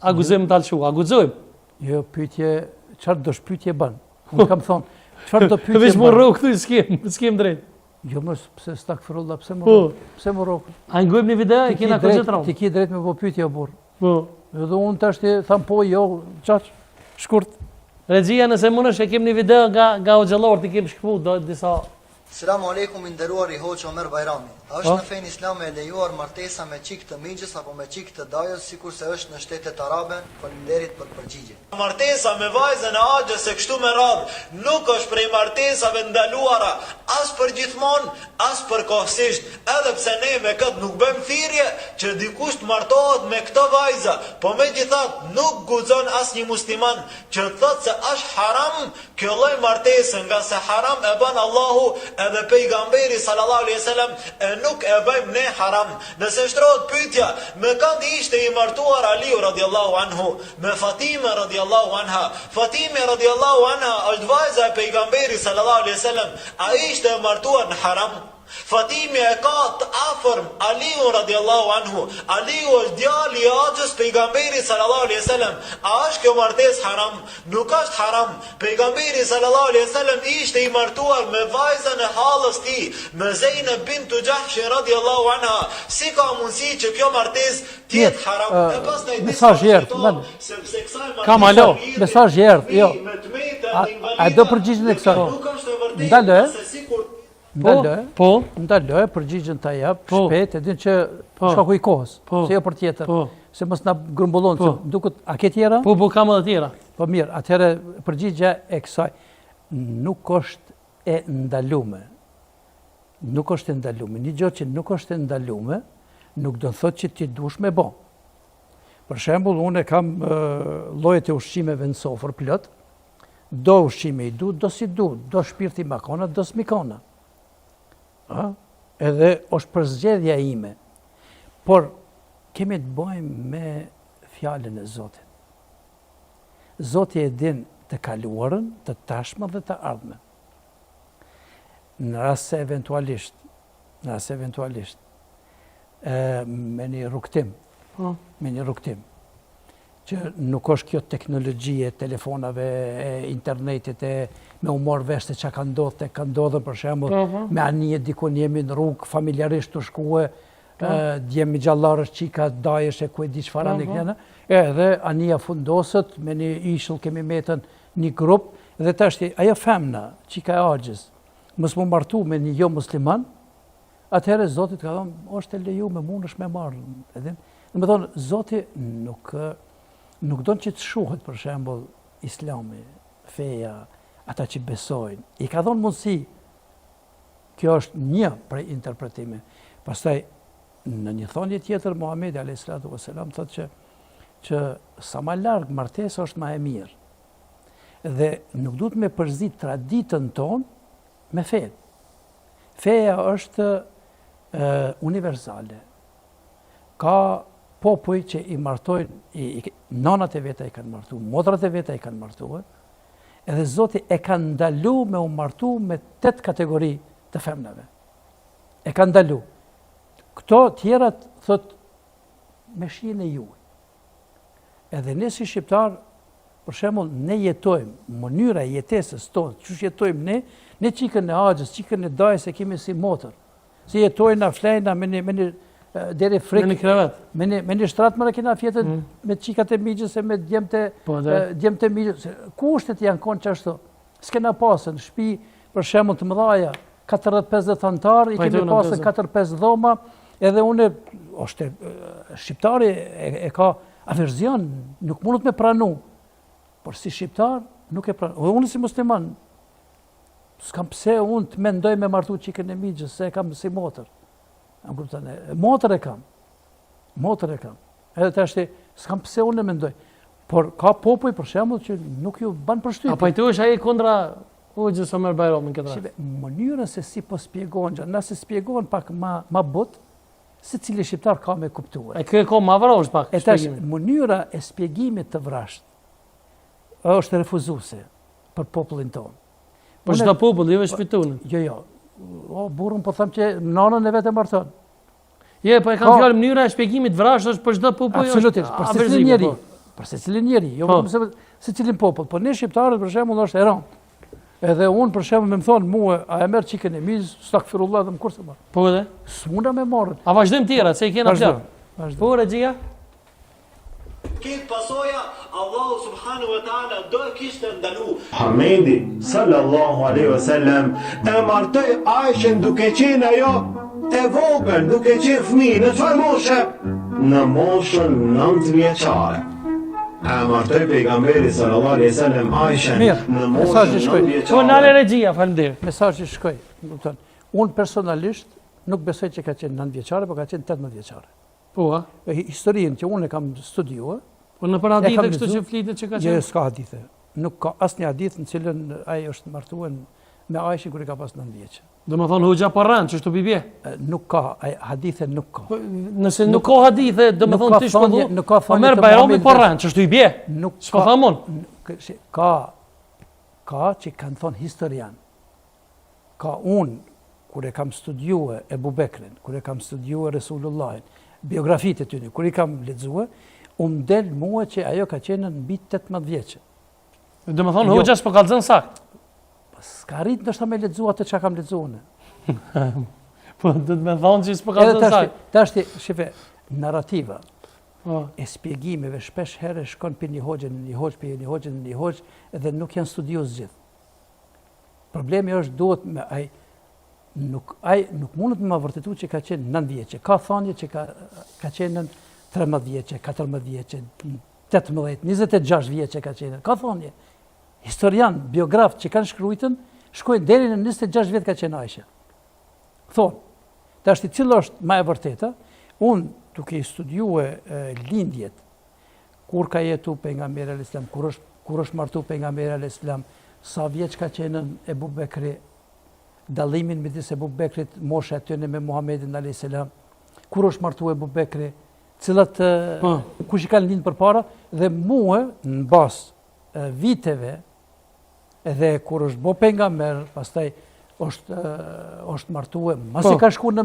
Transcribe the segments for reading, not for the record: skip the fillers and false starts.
Aguzojmë të alëshu, aguzojmë. Jo, pyetje, çfarë do shpytje bën? Unë kam thonë, çfarë do pyetje? Veç më rrok këtu s'kem drejt. Jo, më pse stakfirullah, pse më rrok? Pse më rrok? A ngojmë një video e kena koncentruar. Ti ke drejt me po pyetje o burr. Po. Edhe unë tash ti tham po, jo, çaq, shkurt. Regjia, nëse mundesh e kem një video nga Hoxhallar, ti kem shkruar disa. Selamu alaikum, i nderuar i Hoxha Omer Bajrami. A është në fenë islame e lejuar martesa me çik të migjës apo me çik të dajës, sikur se është në shtetet arabe? Faleminderit për përgjigje. Martesa me vajzën e Axhës e kështu me radhë nuk është prej martesave ndaluara as për gjithmonë, as për kohësisht, edhe pse ne me këtë nuk bëjmë thirrje që dikush të martohet me këtë vajza, po megjithatë nuk guxon asnjë musliman që thotë se është haram kjo lloj martese, nga se haram e bën Allahu edhe pejgamberi sallallahu alaihi wasallam, e nuk e bëjmë ne haram. Nëse shtrohet pyetja, me kënd ishte i martuar Aliu radiallahu anhu me Fatime radiallahu anha. Fatime radiallahu anha është vajza e pejgamberi sallallahu alaihi wasallam, ai ishte e martuar në haram. Fatime e ka të afërm Aliu radiallahu anhu. Aliu është djali i Axhës pejgamberi sallallahu alaihi wasallam. A është kjo martesë haram? Nuk është haram. Pejgamberi sallallahu alaihi wasallam ishte i martuar me vajzën e hallës tij, me Zeynep bint Jahsh radiallahu anha. Si ka mundësi që kjo martesë të jetë haram? E pastaj mesazh i erdhë, sepse kësaj martese kam alo, mesazh i erdhë, jo. A do përgjigjen e kësaj? Nuk është e vërtetë. Ndalë. Po. Ndalë, përgjigjen ta jap shpejt, e din që shkaku i kohës, se jo për tjetër. Se mos na grumbullon, se duket a ke tjera? Po, kam edhe tjera. Po mirë, atëherë përgjigja e kësaj nuk është e ndalume. Nuk është e ndalume. Një gjë që nuk është e ndalume, nuk do të thotë që ti dush me bë. Për shembull, unë kam llojet e ushqimeve në sofër plot. Do ushqime i du, do si du, do shpirti makona, do smikona. Edhe është për zgjedhja ime. Por kemi të bëjmë me fjalën e Zotit. Zoti e din të kaluarën, të tashmen dhe të ardhmen. Në rast se eventualisht, me një rukëtim, që nuk është kjo teknologjie, telefonave, internetit, me umor vesh se që ka ndodhë, për shembull, me anije dikun jemi në rrugë, familjarisht të shkue, djemi gjallarës qika, dajesh e ku e di çfarë në kënë, edhe anija fundosët, me një ishull kemi metën një grup, dhe të është ajo femna, qika e Axhës, mos mu martu me një jo musliman, atëherë Zotit ka thonë, është e leju me mund është me marrë. Dhe me thonë, Zotit nuk do në që të shuhet, për shembull, islami, feja, ata që besojnë. I ka thonë mundësi, kjo është një prej interpretime. Pastaj, në një thonje tjetër, Muhamedi a.s. thotë që sa ma largë martesa është ma e mirë. Dhe nuk duhet me përzit traditën tonë me fejë. Feja është universale. Ka popuj që i martojnë, nanat e veta i kanë martu, motrat e veta i kanë martu, edhe Zoti e kanë ndalu me u martu me 8 kategori të femnave. E kanë ndalu. Këto tjerat, thot, me shijen e juaj. Edhe ne si shqiptar, për shembull, ne jetojmë, mënyra e jetesës tonë, çu jetojmë ne çikën e Axhës, çikën e dajës e kemi si motër. Si jetojnë, flejna me një deri frikë, me një shtratë më në kena fjetën me qikat e migjës e me djemt e migjës. Kushtet janë konë që ashtu? S'kena pasën, shtëpi për shembull të mëdhaja, 40-50 antar, i kemi pasën 4-5 dhoma, edhe unë, shqiptari e ka averzion, nuk mundet me pranu, por si shqiptar nuk e pranu. Dhe unë si musliman, s'kam pse unë të mendoj me martu qikën e migjës, se e kam si motër. Motër e kam. Edhe të ashtë, s'kam pse unë e mendoj. Por ka popuj, për shembull, që nuk ju ban përshtypje. A pajtohesh ai kundra Hoxhës Omer Bajramin këtë rast? Mënyrën se si po spjegohen, nëse spjegohen pak ma but, se cili shqiptar ka me kuptuar. E kjo ka ma vrash pak shpjegimin. Mënyra e spjegimit të vrasht është refuzuese për popullin tonë. Për çdo popull, jo vetëm tonë. Jo. O, burrun po them që nanën e vetë marton. Po e kam fjalë mënyra e shpjegimit vrasht është për çdo popull. Absolutisht, për për se cilin njeri, jo vetëm se cilin popull, po ne shqiptarët për shembull është e rëndë. Edhe unë për shembull më thonë mua, a e merr çikën e miz, stakfirullah dhe më kurse më. Po edhe? S'muna me marrë. A vazhdojmë tjera, se i kena plot. Po Regjia? Këtë pasoja, Allahu subhanahu wa ta'ala do e kishte ndalu. Muhamedi sallallahu alaihi wasallam e martoi Aishën duke qenë ajo e vogël, duke qenë fëmijë në çfarë moshe? Në moshën 9 vjeçare. E martoi pejgamberi sallallahu alaihi wasallam Aishën në moshën 9 vjeçare. Po nale Regjia, faleminderit. Mesazhi shkoi, do të thonë, unë personalisht nuk besoj që ka qenë 9 vjeçare, por ka qenë 18 vjeçare. Po, a? Historinë që unë e kam studiuar, po në për hadithe kështu që flitet që ka qenë? Jo, s'ka hadithe. Nuk ka asnjë hadith në cilën ai është martuar me Aishën kur i ka pas 9 vjeç. Do më thonë hoxha parran, që shtu bibje? Nuk ka, hadithe nuk ka. Nëse nuk ka hadithe, do më thonë ti shpëllu, o merë Bajrami parran, që shtu i bje? Shko thamon? Ka që kanë thonë historian. Ka unë, kur e kam studiue Ebu Bekrin, kur e kam studiue Resulullahin, biografitë e tyre, kur i kam lexuar, del mua që ajo ka qenë në mbi 18 vjeçë. Do më thonë hoxha s'po kallëzën sakt. S'ka arrit ndoshta me lexuar atë çka kam lexuar. Po do të më thonë që s'po kallëzën sakt. Tash shife, narrativa e shpjegimeve shpesh herë shkon për një hoxhë në një hoxhë, për një hoxhë në një hoxhë dhe nuk janë studios gjithë. Problemi është duhet me ai nuk mundet me vërtetu që ka qenë 9 vjeçë. Ka thënie që ka qenë 13 vjeçë, 14 vjeçë, 18, 26 vjeçë ka qenë. Ka thënie. Historian, biograf që kanë shkruajtën, shkojnë deri në 26 vjet ka qenë Aisha. Thonë, tash cila është më e vërteta? Unë duke i studiuar lindjet, kur ka jetu pejgamberi alayhis salam, kur është martu pejgamberi alayhis salam, sa vjeç ka qenë Ebu Bekri, dallimin midis Ebu Bekrit, mosha e tyre me Muhamedit alayhis salam, kur është martu Ebu Bekri, cilat kush i kanë lindë përpara, dhe mua në bazë viteve edhe kur është bo pejgamber, pastaj është martuar, masi ka shkuar në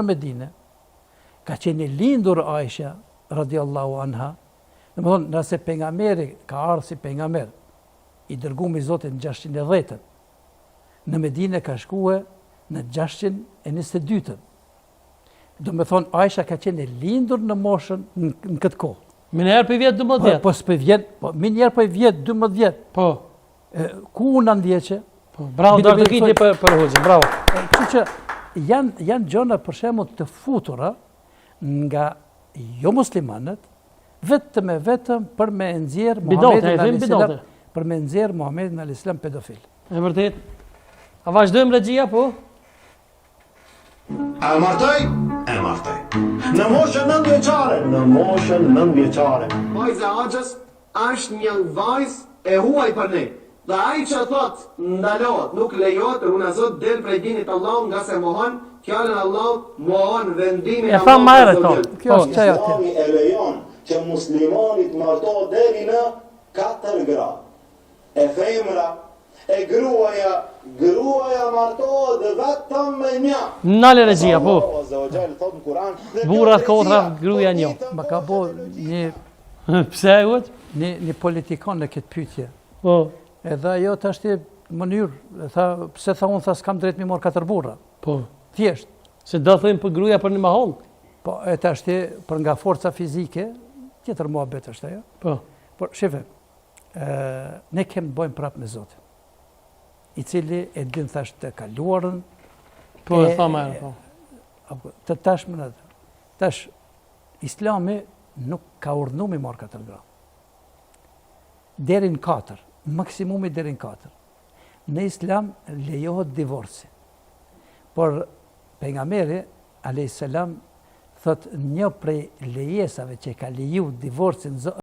Medinë, ka qenë lindur Aisha radiallahu anha. Domethënë, nëse pejgamberi ka ardhur si pejgamber i dërguar i Zotit në 610-ën, në Medinë ka shkuar në 622-ën. Do me thonë, Aisha ka qenë lindur në moshën në këtë kohë. Minëherë për vjetë 12 vjetë? Po s'për vjetë, minëherë për vjetë 12 vjetë. Po. Ku unë ndjeqe? Bravo, do të kitje për hoxhën, bravo. Kështu që janë gjëra për shembull të futura nga jo muslimanët, vetëm për me nxjerr Muhamedit alayhis salam pedofil. E vërtet. A vazhdojmë Regjia, po? E martoj? E martoj. Në moshën 9 vjeçare. Në moshën 9 vjeçare. Vajza Axhës është një vajzë e huaj për ne. Dhe ai që thot ndalohet, nuk lejohet, runa Zot del prej dinit Allahut nga se mohon fjalën Allahut, mohon vendimin e tham marrë to. Kjo është çaja. Islami e lejon që muslimanit martohet deri në 4 gradë. E femra, e gruaja martohet vetëm me një. Nale Regjia, po. Burrat kotra, gruaja një. Ma ka bo një Pse e gut? Një politikon në këtë pyetje. Po. Edhe ajo tash në mënyrë, pse unë s'kam drejt mi marr 4 burra. Po. Thjesht. Se do thëjmë për gruaja për një mahall. Po, e tash për nga forca fizike, tjetër muhabet është ajo. Po. Por shefe, ne kemë të bëjmë prapë me Zotin, i cili e din thash të kaluarën. Po, e tha marrë, po. Të tashmën atë. Tash, Islami nuk ka urdhnu mi marrë 4 gra. Derin 4, maksimumi derin 4. Në Islam lejohet divorci. Por pejgamberi alayhis salam thot një prej lejesave që ka leju divorcin